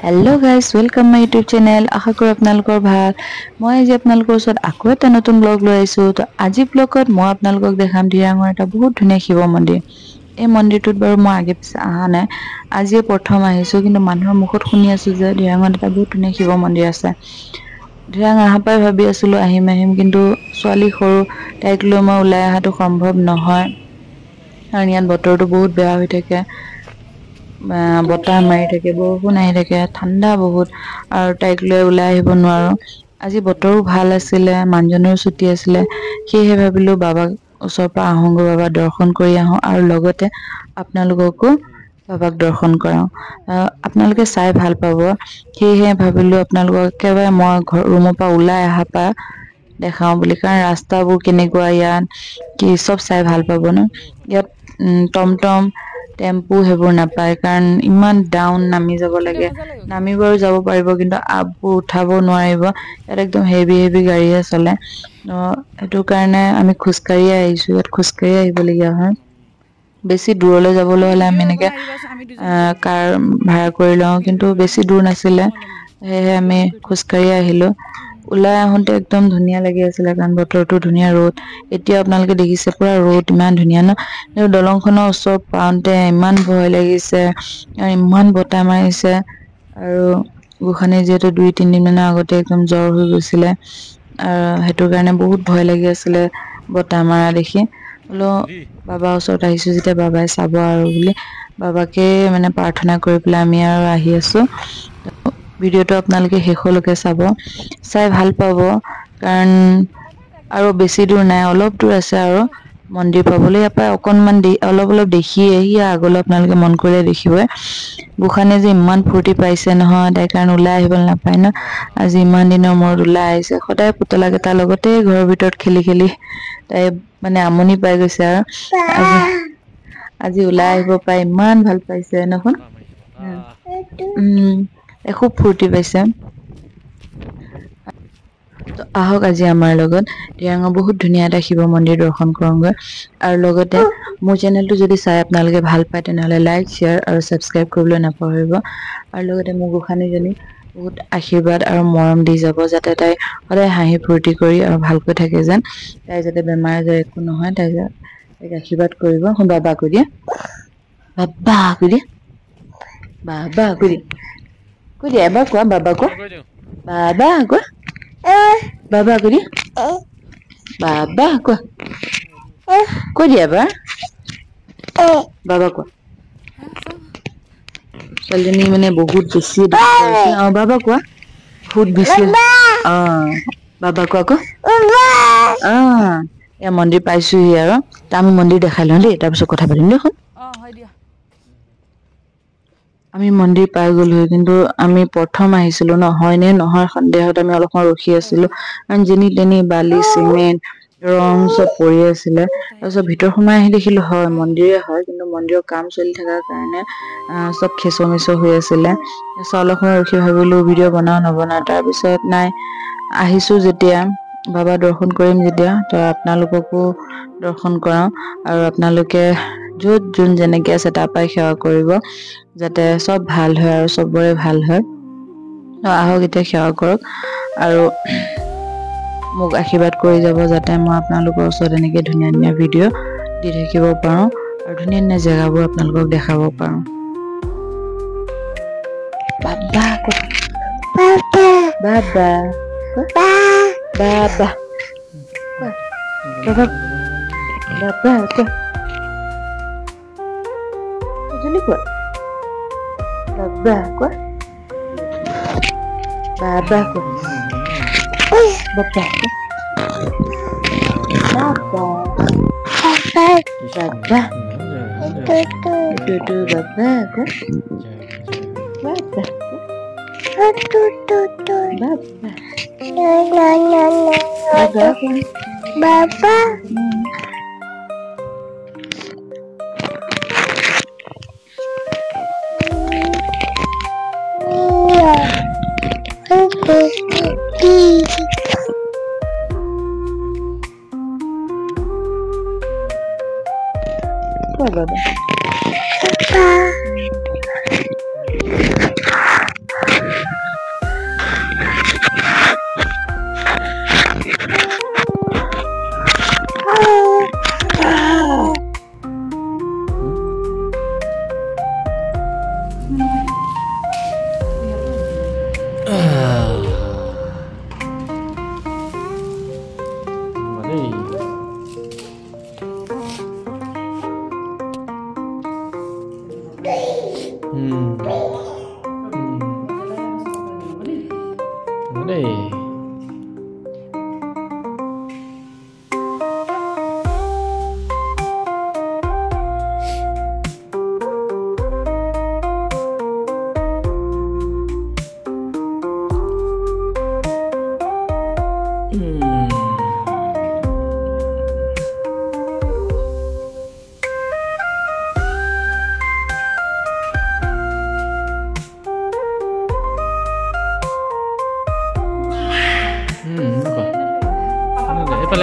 Hello guys welcome my YouTube channel आशा करो आपनालोকৰ ভাল মই আজি আপোনালোকৰ ওচৰত আকৌ এটা নতুন ব্লগ লৈ আইছো তো আজি ব্লগত মই আপোনালোকক দেখাম দিৰাঙৰ এটা বহুত ধুনীয়া শিৱ মন্দিৰ এই মন্দিৰটোত বাৰু মই আগে পিছে আহা নাই আজি প্ৰথম আহিছো কিন্তু মানুহৰ মুখত শুনি আছো যে দিৰাঙত এটা বহুত ধুনীয়া শিৱ মন্দিৰ আছে দিৰাং আহা পাই ভাবি আছিলো আহিম কিন্তু ছোৱালী সৰু তাইক লৈ মই ওলাই আহাটো সম্ভৱ নহয় কাৰণ ইয়াত বতৰটো বহুত বেয়া হৈ থাকে বতাহ মাৰি থাকে বৰষুণ আহি থাকে ঠাণ্ডা বহুত আৰু তাইক লৈ ওলাই আহিব নোৱাৰো আজি বতৰো ভাল আছিলে মানজনৰ ছুটি আছিলে সেয়ে ভাবিলো বাবাক ওচৰৰ পৰা আহোগৈ বাবা দৰ্শন কৰি আহো আৰু লগতে আপোনালোককো বাবাক দৰ্শন কৰাও আপোনালোকে চাই ভাল পাব সেয়ে ভাবিলো আপোনালোকক একেবাৰে মই ৰুমৰ পৰা ওলাই আহা পা দেখাও বুলি কাৰণ ৰাস্তাবোৰ কেনেকুৱা ইয়াত কি সব চাই ভাল পাব ন ইয়াত টমটম টেম্পু হেবোৰ নাপায় কাৰণ ইমান ডাউন নামি যাব লাগে নামি বাৰু যাব পাৰিব কিন্তু আপু উঠাব নোৱাৰিব ইয়াত একদম হেভি গাড়ীয়ে চলে এটো কাৰণে আমি খুসকাৰি আহিছো ইয়াত খুসকাৰি আহিবলগীয়া হয় বেছি দূৰলৈ যাবলৈ হলে আমি এনেকে কাৰ ভাড়া কৰি লওঁ কিন্তু বেছি দূৰ নাছিলে সেয়ে আমি খুসকাৰি আহিলো ওলাই আহোঁতে একদম ধুনীয়া লাগি আছিল কাৰণ বতৰটো ধুনীয়া ৰ'দ এতিয়া আপোনালোকে দেখিছে পুৰা ৰ'দ ইমান ধুনীয়া ন দলংখনৰ ওচৰত পাওঁতে ইমান ভয় লাগিছে আৰু ইমান বতাহ মাৰিছে আৰু গোখানে যেটো 2-3 দিন মানৰ আগতে একদম জ্বৰ হৈ গৈছিলে আৰু হেতু কাৰণে বহুত ভয় লাগি আছিল বতাহ মাৰা দেখি হলো বাবা ওচৰত আহিছো যেতিয়া বাবাই চাব আৰু বুলি বাবাকে মানে প্ৰাৰ্থনা কৰি পেলাই আমি আৰু আহি আছো ভিডিওটো আপোনালোকে শেষলৈকে চাব চাই ভাল পাব কাৰণ আৰু বেছি দূৰ নাই অলপ দূৰ আছে আৰু মন্দিৰ পাবলৈ ইয়াৰ পৰা অকনমান অলপ দেখিয়ে হিয়া আগলৈ আপোনালোকে মন কৰিলে দেখিবই গোখানে যে ইমান ফূৰ্তি পাইছে নহয় তাই কাৰণ ওলাই আহিবলৈ নাপায় ন আজি ইমান দিনৰ মূৰত ওলাই আহিছে সদায় পুতলা কেইটাৰ লগতে ঘৰৰ ভিতৰত খেলি তাই মানে আমনি পাই গৈছে আৰু আজি ওলাই আহিব পাই ইমান ভাল পাইছে নহয় খুব ফূৰ্তি পাইছে তো আহক আজি আমাৰ লগত দিৰাঙৰ বহুত ধুনীয়া এটা শিৱ মন্দিৰ দৰ্শন কৰোঁগৈ আৰু লগতে মোৰ চেনেলটো যদি চাই আপোনালোকে ভাল পায় তেনেহলে লাইক শেয়াৰ আৰু সাবস্ক্ৰাইব কৰিবলৈ নাপাহৰিব আৰু লগতে মোৰ গোখানীজনী বহুত আশীৰ্বাদ আৰু মৰম দি যাব যাতে তাই সদায় হাঁহি ফূৰ্তি কৰি আৰু ভালকৈ থাকে যেন তাই যাতে বেমাৰ আজাৰ একো নহয় তাইক আশীৰ্বাদ কৰিব বাবা কৈ দিয়ে বাবা কৈ দিয়ে বাবা কৈ দিয়ে এবাৰ কোৱা বাবা কোৱা বাবা কোৱা বাবা কৈ দিয়ে বাবা কোৱা কৈ দিয়া এবাৰ বাবা কোৱা ছোৱালীজনী মানে বহুত বেছি বাবা কোৱা বহুত বেছি বাবা কোৱা আকৌ এয়া মন্দিৰ পাইছোহি আৰু আমি মন্দিৰ দেখাই লওঁ দেই তাৰপিছত কথা পাতিম দেখোন হয় দিয়া আমি মন্দিৰ পাই গ'লো কিন্তু আমি প্ৰথম আহিছিলো নহয় নে নহয় সন্দেহত আমি অলপ ৰখি আছিলো কাৰণ যেনি তেনি বালি চিমেণ্ট ৰং সব পৰি আছিলে তাৰপিছত ভিতৰ সোমাই আহি দেখিলো হয় মন্দিৰে হয় কিন্তু মন্দিৰৰ কাম চলি থকাৰ কাৰণে সব খেচমিচ হৈ আছিলে অলপ সময় ৰখি ভাবিলো ভিডিঅ' বনাও নবনাও তাৰপিছত নাই আহিছো যেতিয়া বাবা দৰ্শন কৰিম যেতিয়া তো আপোনালোককো দৰ্শন কৰাও আৰু আপোনালোকে য'ত যোন যেনেকে আছে তাৰ পৰাই সেৱা কৰিব যাতে সব ভাল হয় আৰু সবৰে ভাল হয় আহক এতিয়া সেৱা কৰক আৰু মোক আশীৰ্বাদ কৰি যাব যাতে মই আপোনালোকৰ ওচৰত এনেকে ধুনীয়া ভিডিঅ' দি থাকিব পাৰো আৰু ধুনীয়া জেগাবোৰ আপোনালোকক দেখাব পাৰো বাবা বাবা বাবা বাবা বাবা জলদি কোৱা বাবা কোৱা বাবা কোৱা বাবা বাবা baba itu baba ko baba baba baba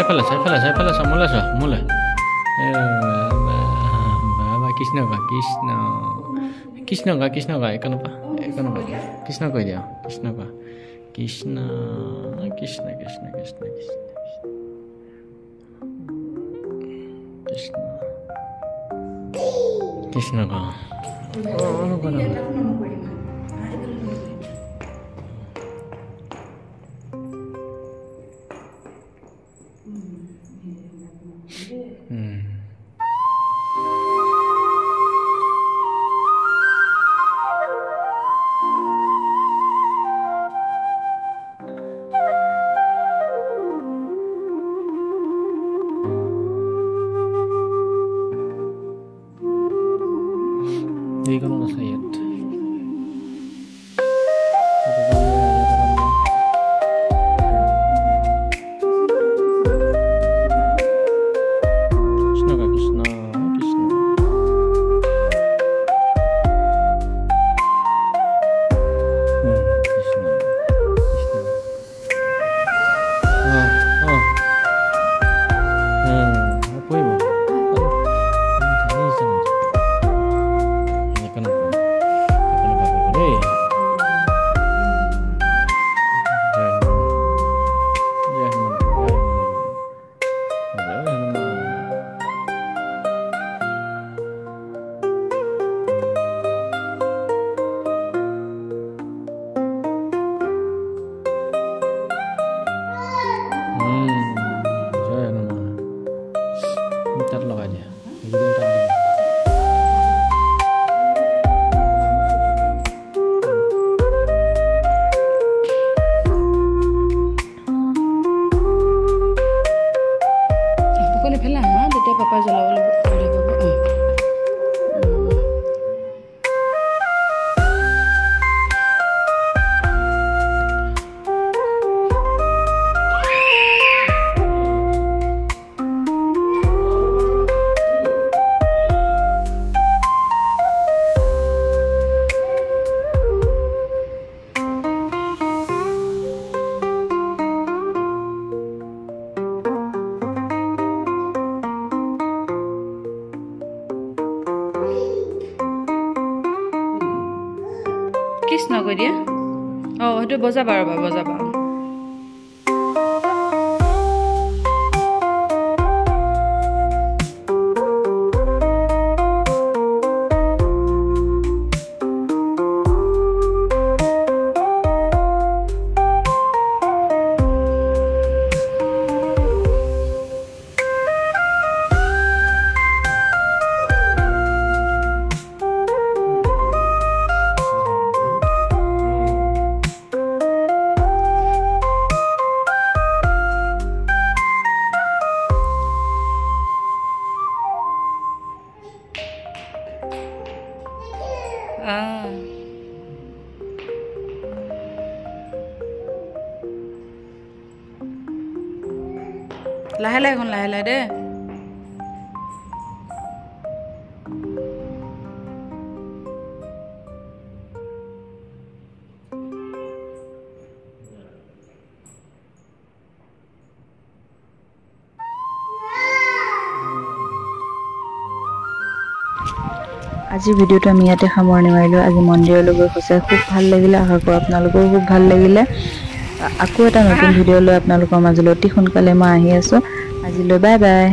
এইফালে মোলে মোলে বাবা কৃষ্ণ গা কৃষ্ণ কৃষ্ণ গা কৃষ্ণ গা একন কৃষ্ণ কৈ দিয়া কৃষ্ণ গা কৃষ্ণ কৃষ্ণ কৃষ্ণ কৃষ্ণ কৃষ্ণ কৃষ্ণ গা Hindi ko na nasayat. Papa jalaw Krishna কৈ দিয়া সেইটো বজাবা ৰবা বজাবা লাহে লাহে দে আজি ভিডিওটো আমি ইয়াতে সামৰণি মাৰিলোঁ আজি মন্দিৰলৈ গৈ সঁচাই খুব ভাল লাগিলে আশা কৰোঁ আপোনালোকৰো খুব ভাল লাগিলে আকৌ এটা নতুন ভিডিঅ' লৈ আপোনালোকৰ মাজলৈ অতি সোনকালে মই আহি আছোঁ আজিলৈ বাই বাই